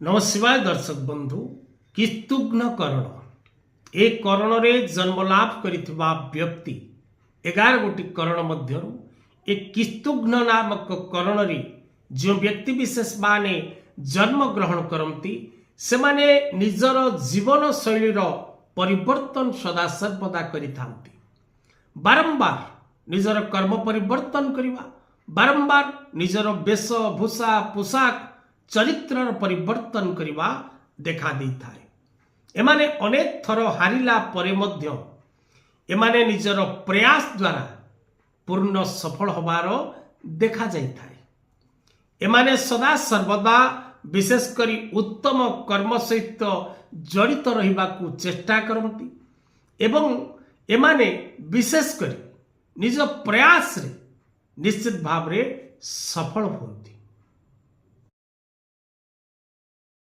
नमस्कार दर्शक बंधु किस्तुघ्न करण ए करण रे जन्मलाभ करिथिबा व्यक्ति 11 गोटी करण मध्यरु ए किस्तुघ्न नामक करण रे जो व्यक्ति विशेष माने जन्म ग्रहण करती से माने निजर जीवन शैली परिवर्तन सदा सर्वदा करिथांती। बारंबार निजर कर्म परिवर्तन करिवा, बारंबार निजर वेशभूषा पोशाक चरित्र परिवर्तन करवा देखा दी थाए। एमाने अनेक थर हारिला परे मध्य एमाने निजर प्रयास द्वारा पूर्ण सफल होबार देखा जाई थाए। एमाने सदा सर्वदा विशेष करी उत्तम कर्म सहित जड़ित रहिबाकू चेष्टा करती एवं एमाने विशेष करी निज प्रयास रे निश्चित भाव रे सफल होती।